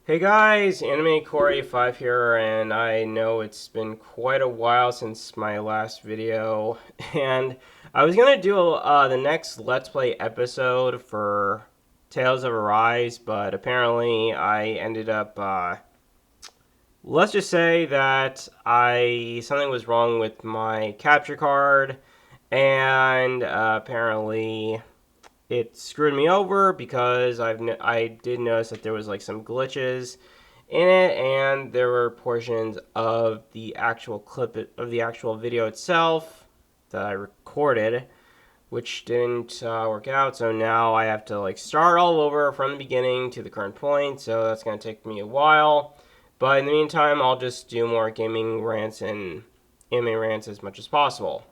Hey guys, Anime Core 5 here, and I know it's been quite a while since my last video, and I was gonna do the next Let's Play episode for Tales of Arise, but apparently I ended up, let's just say that something was wrong with my capture card, and apparently it screwed me over because I did notice that there was like some glitches in it, and there were portions of the actual of the actual video itself that I recorded which didn't work out. So now I have to like start all over from the beginning to the current point. So that's gonna take me a while. But in the meantime, I'll just do more gaming rants and anime rants as much as possible.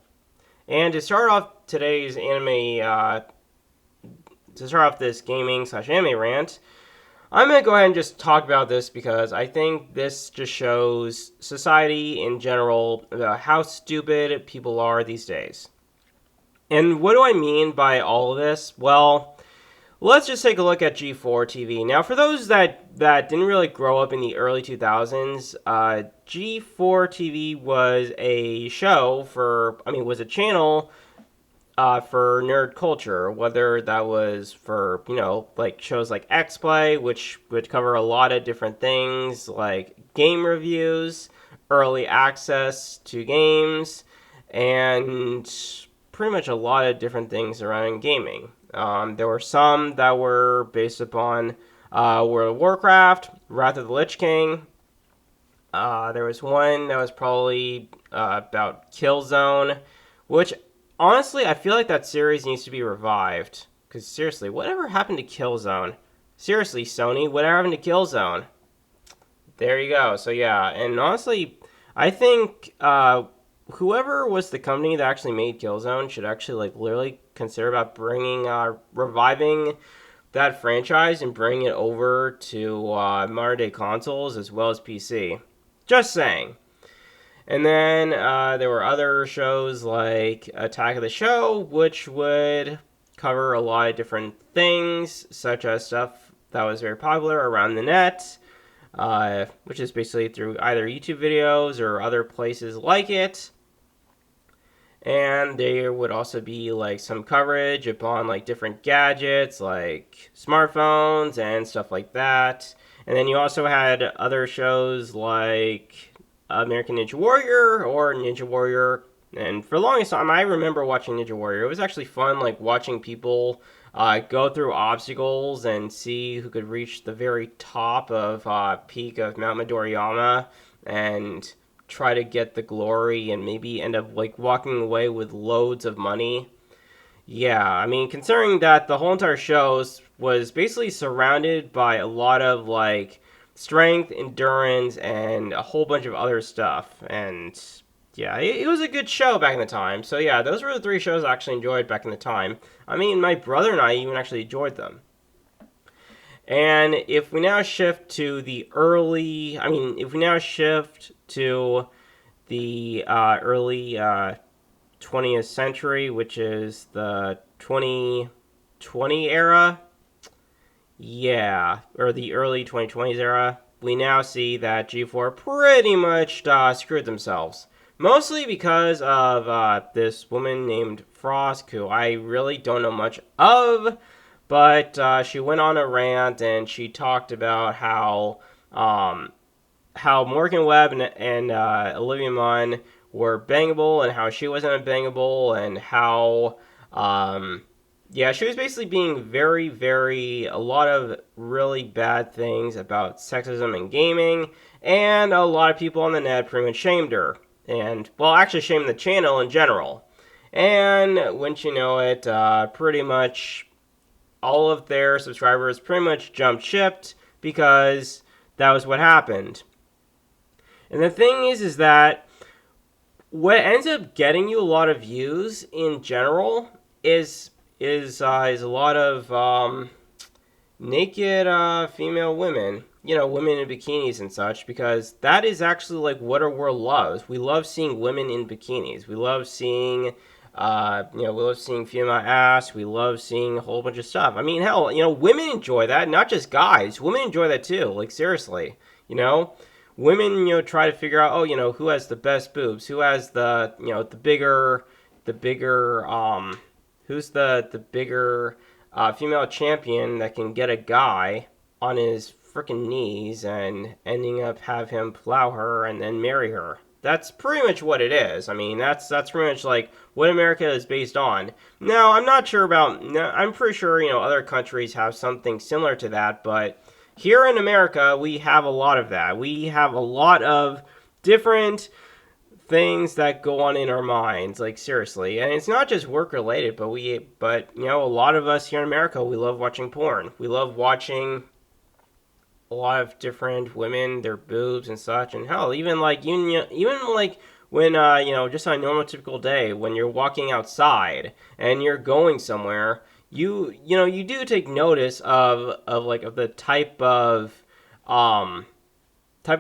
And to start off today's to start off this gaming slash anime rant, I'm going to go ahead and just talk about this because I think this just shows society in general about how stupid people are these days. And what do I mean by all of this? Well, let's just take a look at G4TV. Now, for those that didn't really grow up in the early 2000s, G4TV was a show was a channel for nerd culture, whether that was for, like shows like X Play, which would cover a lot of different things like game reviews, early access to games, and pretty much a lot of different things around gaming. There were some that were based upon World of Warcraft, Wrath of the Lich King. There was one that was probably about Killzone, which honestly, I feel like that series needs to be revived. Because seriously, whatever happened to Killzone? Seriously, Sony, whatever happened to Killzone? There you go. So yeah, and honestly, I think whoever was the company that actually made Killzone should actually like literally consider about reviving that franchise and bringing it over to modern day consoles as well as PC. Just saying. And then there were other shows like Attack of the Show, which would cover a lot of different things, such as stuff that was very popular around the net, which is basically through either YouTube videos or other places like it. And there would also be like some coverage upon like different gadgets like smartphones and stuff like that. And then you also had other shows like American Ninja Warrior or Ninja Warrior. And for the longest time, I remember watching Ninja Warrior. It was actually fun, like watching people go through obstacles and see who could reach the very top of peak of Mount Midoriyama and try to get the glory and maybe end up like walking away with loads of money. Yeah, I mean, considering that the whole entire show was basically surrounded by a lot of like strength, endurance, and a whole bunch of other stuff. And yeah, it was a good show back in the time. So yeah, those were the three shows I actually enjoyed back in the time. I mean, my brother and I even actually enjoyed them. And if we now shift to the early, I mean, if we now shift to the early 20th century, which is the 2020 era, yeah, or the early 2020s era, we now see that G4 pretty much screwed themselves. Mostly because of this woman named Frost, who I really don't know much of, but she went on a rant and she talked about how Morgan Webb and Olivia Munn were bangable and how she wasn't bangable, and how yeah, she was basically being a lot of really bad things about sexism in gaming, and a lot of people on the net pretty much shamed her. And, well, actually shamed the channel in general. And, wouldn't you know it, pretty much all of their subscribers pretty much jumped shipped because that was what happened. And the thing is that what ends up getting you a lot of views in general is a lot of naked female women, women in bikinis and such, because that is actually like what our world loves. We love seeing women in bikinis. We love seeing We love seeing female ass. We love seeing a whole bunch of stuff. I mean, hell, women enjoy that, not just guys. Women enjoy that too. Like, seriously, you know? Women, try to figure out, who has the best boobs, who has the bigger, who's the bigger female champion that can get a guy on his freaking knees and ending up have him plow her and then marry her. That's pretty much what it is. I mean, that's pretty much like what America is based on. Now, I'm not sure about. I'm pretty sure other countries have something similar to that, but here in America, we have a lot of that. We have a lot of different things that go on in our minds, like seriously, and it's not just work related, but a lot of us here in America, we love watching porn. We love watching a lot of different women, their boobs and such, and hell, even like when just on a normal typical day when you're walking outside and you're going somewhere, you do take notice of the type of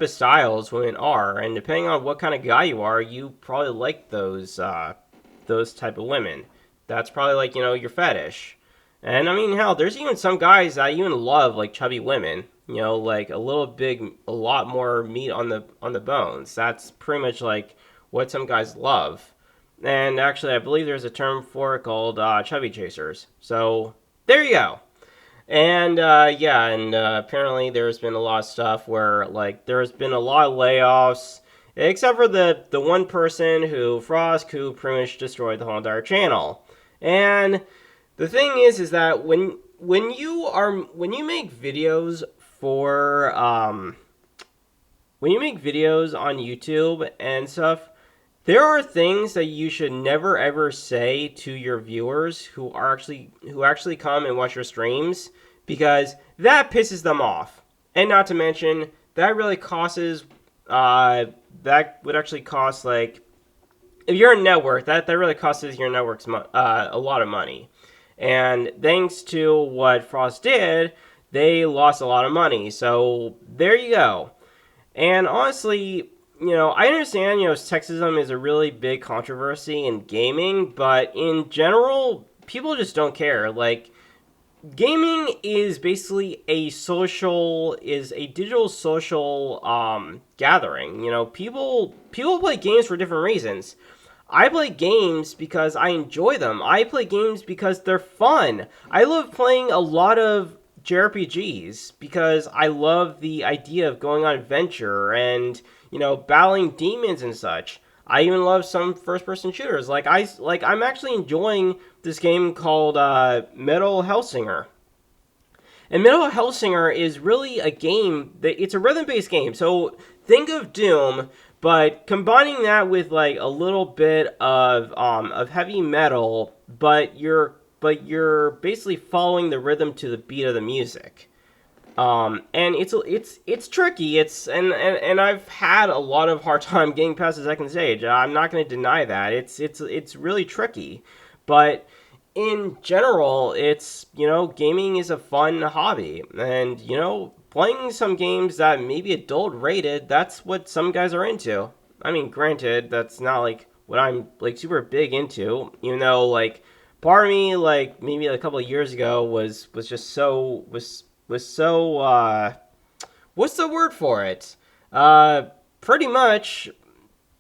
styles women are, and depending on what kind of guy you are, you probably like those type of women. That's probably like your fetish. And I mean, hell, there's even some guys that even love like chubby women. Like a lot more meat on the bones. That's pretty much like what some guys love. And actually, I believe there's a term for it called chubby chasers. So there you go. And apparently there's been a lot of stuff where like there's been a lot of layoffs, except for the one person Frost, who pretty much destroyed the whole entire channel. And the thing is that when you make videos on YouTube and stuff, there are things that you should never ever say to your viewers who actually come and watch your streams, because that pisses them off. And not to mention, that really costs that would actually cost, like, if you're a network, that really costs your networks a lot of money. And thanks to what Frost did, they lost a lot of money. So there you go. And honestly, I understand, sexism is a really big controversy in gaming, but in general, people just don't care. Like, gaming is basically a digital social gathering. People play games for different reasons. I play games because I enjoy them. I play games because they're fun. I love playing a lot of JRPGs because I love the idea of going on adventure and battling demons and such. I even love some first-person shooters. I'm actually enjoying this game called Metal Hellsinger. And Metal Hellsinger is really a game it's a rhythm-based game. So think of Doom, but combining that with like a little bit of heavy metal, but you're basically following the rhythm to the beat of the music. And it's tricky. And I've had a lot of hard time getting past the second stage. I'm not going to deny that. It's really tricky, but in general, it's gaming is a fun hobby, and playing some games that may be adult rated. That's what some guys are into. I mean, granted, that's not like what I'm like super big into. Even though like part of me, like maybe a couple of years ago, was just so what's the word for it? Pretty much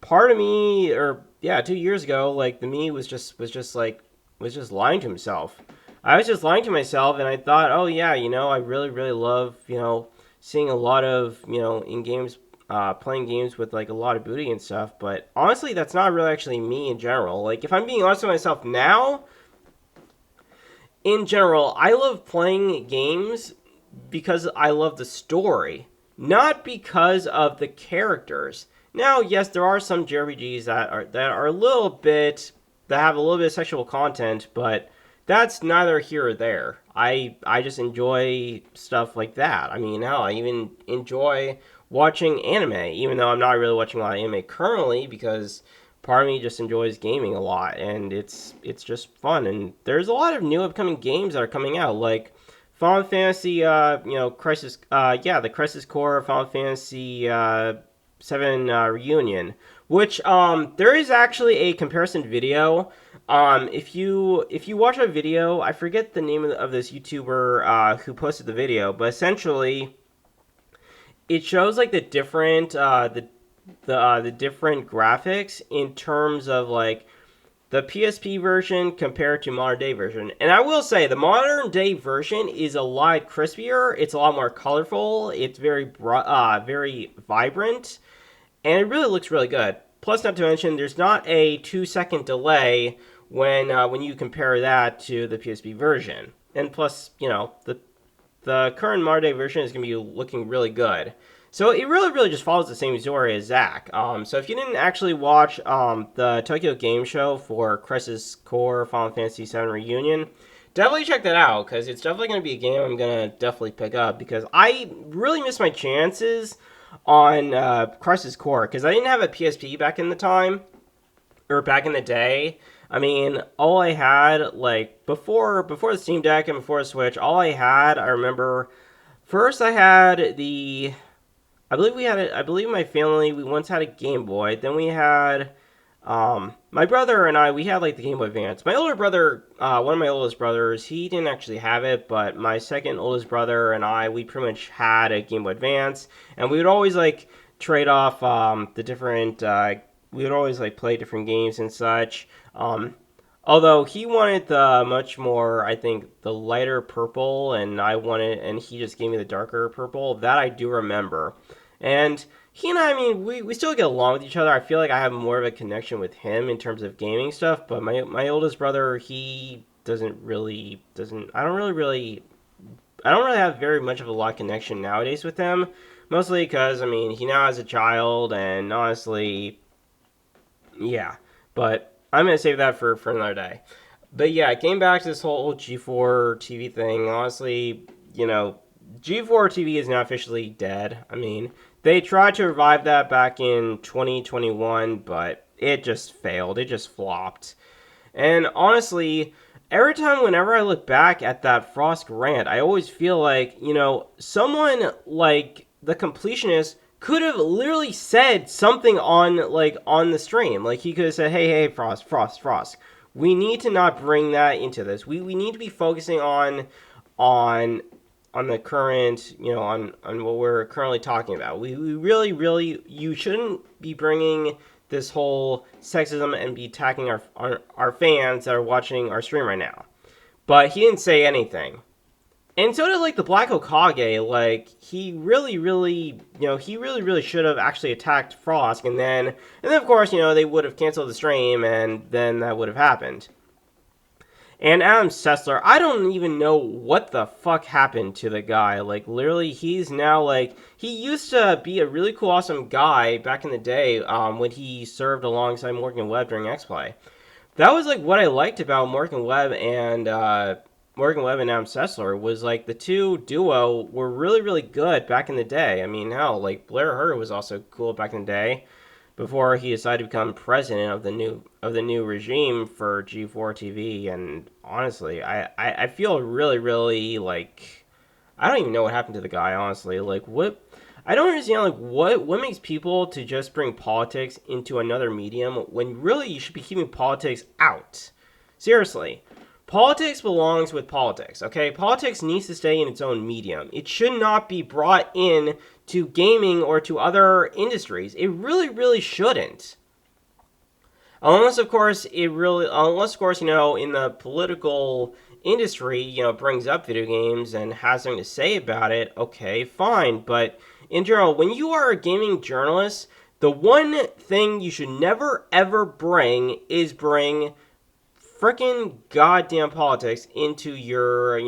part of me, or yeah, 2 years ago, like the me was just lying to himself. I was just lying to myself, and I thought, oh yeah, I really really love seeing a lot of in games, playing games with like a lot of booty and stuff. But honestly, that's not really actually me in general. Like if I'm being honest with myself now, in general, I love playing games because I love the story, not because of the characters. Now, yes, there are some JRPGs that are a little bit, that have a little bit of sexual content, but that's neither here or there. I just enjoy stuff like that. I mean, hell, I even enjoy watching anime, even though I'm not really watching a lot of anime currently, because part of me just enjoys gaming a lot, and it's just fun. And there's a lot of new upcoming games that are coming out, like Final Fantasy, Crisis, the Crisis Core Final Fantasy 7 Reunion, which there is actually a comparison video If you watch a video, I forget the name of this YouTuber who posted the video, but essentially it shows like the different the different graphics in terms of like the PSP version compared to modern day version. And I will say the modern day version is a lot crispier. It's a lot more colorful. It's very vibrant, and it really looks really good. Plus, not to mention, there's not a 2 second delay when you compare that to the PSP version. And plus, the current modern day version is going to be looking really good. So it really just follows the same story as Zack. So if you didn't actually watch the Tokyo Game Show for Crisis Core Final Fantasy VII Reunion, definitely check that out, because it's definitely going to be a game I'm going to definitely pick up, because I really missed my chances on Crisis Core, because I didn't have a PSP back in the time, or back in the day. I mean, all I had, like, before the Steam Deck and before the Switch, I remember, first I had I believe my family, we once had a Game Boy. Then we had, my brother and we had like the Game Boy Advance. My older brother, one of my oldest brothers, he didn't actually have it, but my second oldest brother and we pretty much had a Game Boy Advance. And we would always like trade off, the different, we would always like play different games and such. Although he wanted the much more, I think, the lighter purple, and he just gave me the darker purple. That I do remember. And he and I mean, we still get along with each other. I feel like I have more of a connection with him in terms of gaming stuff, but my oldest brother, he I don't really have very much of a lot of connection nowadays with him. Mostly because, I mean, he now has a child, and honestly, yeah. But I'm going to save that for another day. But yeah, getting back to this whole G4 TV thing, honestly, G4 TV is now officially dead. I mean, they tried to revive that back in 2021, but it just failed. It just flopped. And honestly, whenever I look back at that Frost rant, I always feel like, someone like the completionist could have literally said something on the stream. Like, he could have said, hey, Frost, we need to not bring that into this. We need to be focusing on the current, on what we're currently talking about. We really, you shouldn't be bringing this whole sexism and be attacking our fans that are watching our stream right now. But he didn't say anything. And so did, like, the Black Hokage. Like, he really should have actually attacked Frost, and then of course, they would have canceled the stream, and then that would have happened. And Adam Sessler, I don't even know what the fuck happened to the guy. Like, literally, he's now, like, he used to be a really cool, awesome guy back in the day, when he served alongside Morgan Webb during X-Play. That was, like, what I liked about Morgan Webb and Adam Sessler, was, like, the two duo were really good back in the day. I mean, hell, like, Blair Herter was also cool back in the day, before he decided to become president of the new regime for G4 TV. And honestly, I feel really like, I don't even know what happened to the guy, honestly. Like, what, I don't understand, like, what makes people to just bring politics into another medium when really you should be keeping politics out. Seriously. Politics belongs with politics, okay? Politics needs to stay in its own medium. It should not be brought in to gaming or to other industries. It really shouldn't. Unless, of course, in the political industry, brings up video games and has something to say about it, okay, fine. But in general, when you are a gaming journalist, the one thing you should never ever bring is freaking goddamn politics into your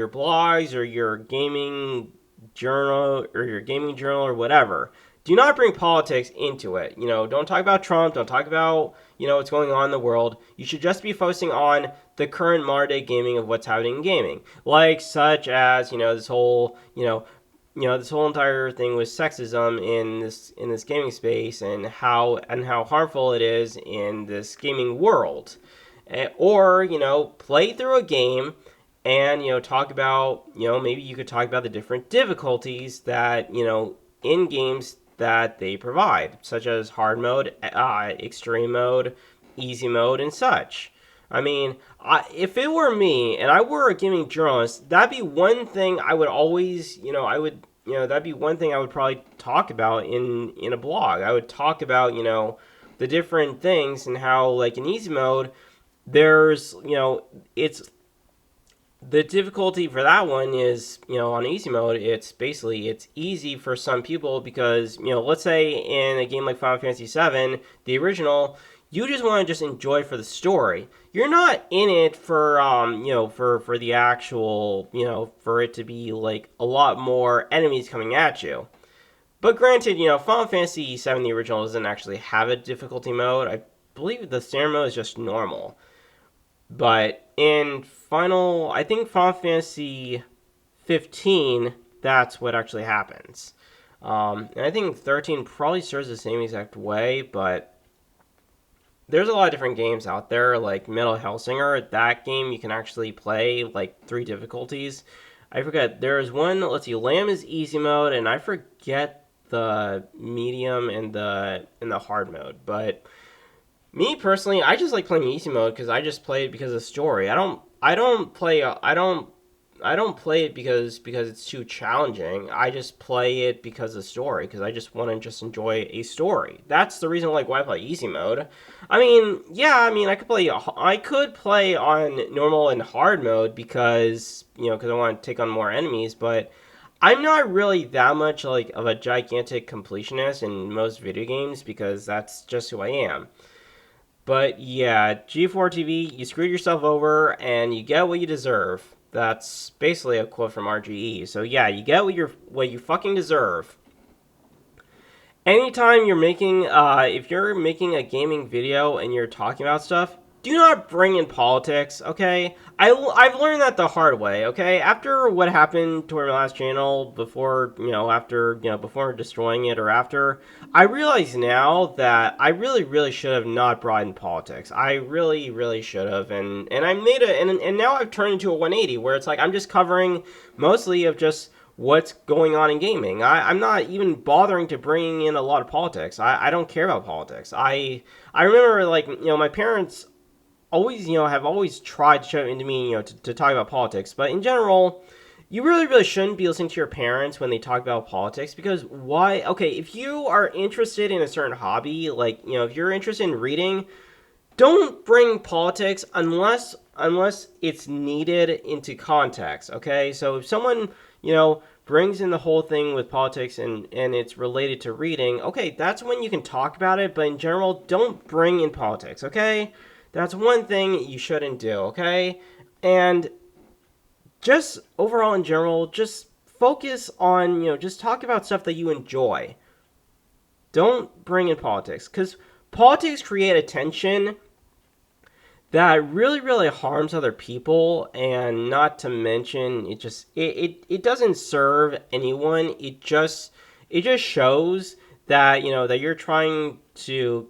blogs or your gaming journal or whatever. Do not bring politics into it. Don't talk about Trump. Don't talk about, what's going on in the world. You should just be focusing on the current modern day gaming of what's happening in gaming. Like, such as, this whole entire thing with sexism in this gaming space, and how harmful it is in this gaming world. Or, play through a game and, talk about, maybe you could talk about the different difficulties that, in games that they provide, such as hard mode, extreme mode, easy mode, and such. I mean, if it were me and I were a gaming journalist, that'd be one thing I would always, that'd be one thing I would probably talk about in a blog. I would talk about, the different things and how, like, in easy mode, there's, it's the difficulty for that one is, on easy mode, it's easy for some people because, let's say in a game like Final Fantasy VII, the original, you just want to just enjoy for the story. You're not in it for, for the actual, for it to be like a lot more enemies coming at you. But granted, Final Fantasy VII, the original, doesn't actually have a difficulty mode. I believe the standard mode is just normal. But in I think Final Fantasy 15, that's what actually happens. And I think 13 probably serves the same exact way, but there's a lot of different games out there, like Metal Hellsinger. That game you can actually play like 3 difficulties. I forget. There's one, let's see, Lamb is easy mode, and I forget the medium and the hard mode, but me personally, I just like playing easy mode because I just play it because of the story. I don't play it because it's too challenging. I just play it because of the story, because I just want to just enjoy a story. That's the reason why I play easy mode. I mean, I could play on normal and hard mode because I want to take on more enemies, but I'm not really that much like of a gigantic completionist in most video games because that's just who I am. But yeah, G4TV, you screwed yourself over and you get what you deserve. That's basically a quote from RGE. So yeah, you get what you fucking deserve. Anytime you're making, if you're making a gaming video and you're talking about stuff, do not bring in politics, okay? I've learned that the hard way, okay? After what happened to our last channel, before destroying it or after, I realize now that I really, really should have not brought in politics. I really, really should have, and I made and now I've turned into a 180, where it's like I'm just covering mostly of just what's going on in gaming. I'm not even bothering to bring in a lot of politics. I don't care about politics. I remember, like, my parents always, have always tried to show into me, to talk about politics. But in general, you really, really shouldn't be listening to your parents when they talk about politics, because why? Okay, if you are interested in a certain hobby, like, if you're interested in reading, don't bring politics unless it's needed into context, okay? So if someone, brings in the whole thing with politics and it's related to reading, okay, that's when you can talk about it, but in general, don't bring in politics, okay? That's one thing you shouldn't do, okay? And just overall in general, just focus on, just talk about stuff that you enjoy. Don't bring in politics, because politics create a tension that really, really harms other people, and not to mention, it doesn't serve anyone. It just shows that, that you're trying to,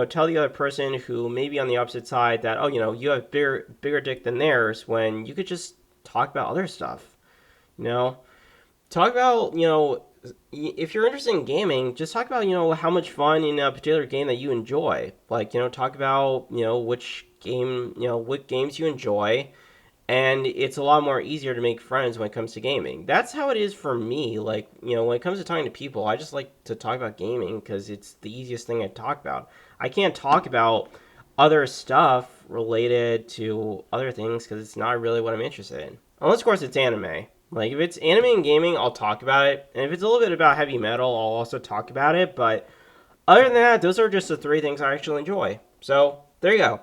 tell the other person who may be on the opposite side that, oh, you have bigger dick than theirs, when you could just talk about other stuff. Talk about, if you're interested in gaming, just talk about, how much fun in a particular game that you enjoy. Like, talk about, which game, what games you enjoy, and it's a lot more easier to make friends when it comes to gaming. That's how it is for me. Like, when it comes to talking to people, I just like to talk about gaming because it's the easiest thing to talk about. I can't talk about other stuff related to other things because it's not really what I'm interested in. Unless, of course, it's anime. Like, if it's anime and gaming, I'll talk about it. And if it's a little bit about heavy metal, I'll also talk about it. But other than that, those are just the 3 things I actually enjoy. So, there you go.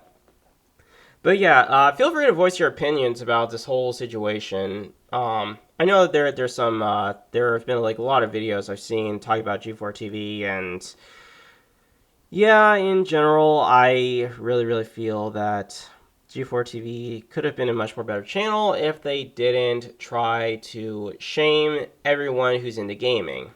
But yeah, feel free to voice your opinions about this whole situation. I know that there have been like a lot of videos I've seen talking about G4TV, and yeah, in general, I really, really feel that G4TV could have been a much more better channel if they didn't try to shame everyone who's into gaming.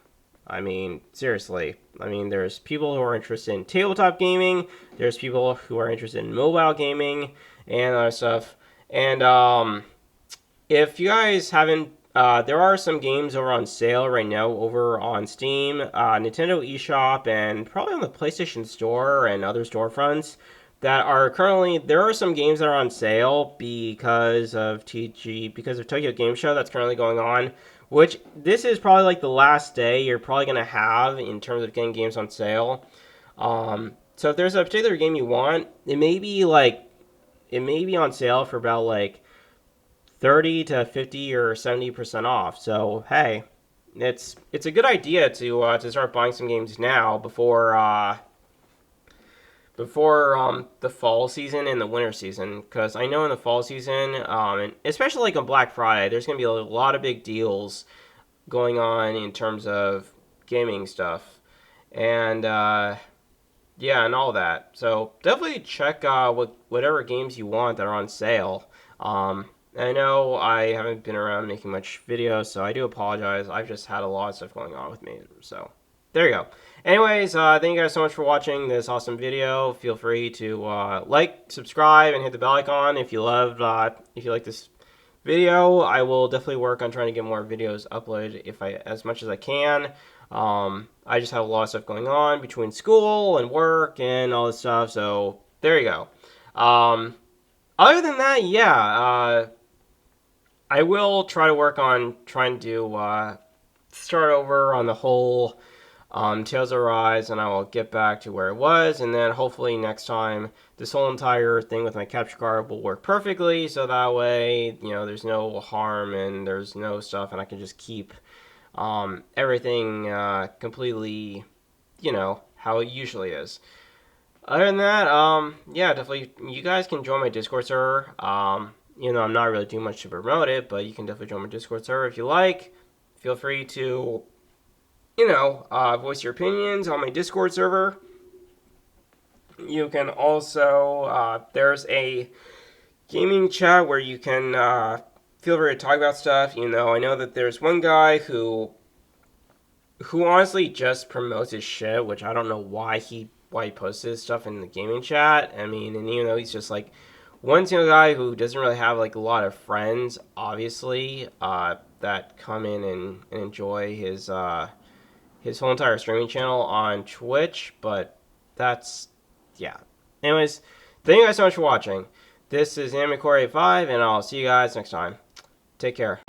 I mean, seriously. I mean, there's people who are interested in tabletop gaming, there's people who are interested in mobile gaming, and other stuff. And if you guys haven't, there are some games over on sale right now over on Steam, Nintendo eShop, and probably on the PlayStation Store and other storefronts. that are currently, there are some games that are on sale because of Tokyo Game Show that's currently going on, which this is probably like the last day you're probably going to have in terms of getting games on sale. So if there's a particular game you want, it may be on sale for about like 30 to 50 or 70% off. So hey, it's a good idea to start buying some games now before the fall season and the winter season, because I know in the fall season, and especially like on Black Friday, there's going to be a lot of big deals going on in terms of gaming stuff, and yeah, and all that. So definitely check whatever games you want that are on sale. I know I haven't been around making much videos, so I do apologize. I've just had a lot of stuff going on with me, so there you go. Anyways, thank you guys so much for watching this awesome video. Feel free to like, subscribe, and hit the bell icon if you like this video. I will definitely work on trying to get more videos uploaded as much as I can. I just have a lot of stuff going on between school and work and all this stuff, so there you go. Other than that, yeah, I will try to work on trying to start over on the whole Tales of Arise, and I will get back to where it was, and then hopefully next time this whole entire thing with my capture card will work perfectly, so that way, there's no harm and there's no stuff, and I can just keep everything completely, how it usually is. Other than that, yeah, definitely, you guys can join my Discord server. I'm not really doing much to promote it, but you can definitely join my Discord server if you like. Feel free to voice your opinions on my Discord server. You can also, there's a gaming chat where you can feel free to talk about stuff. I know that there's one guy who honestly just promotes his shit, which I don't know why he posts his stuff in the gaming chat. I mean, and he's just like one single guy who doesn't really have like a lot of friends, obviously, that come in and enjoy his whole entire streaming channel on Twitch, but that's, yeah. Anyways, thank you guys so much for watching. This is AnimeCore85, and I'll see you guys next time. Take care.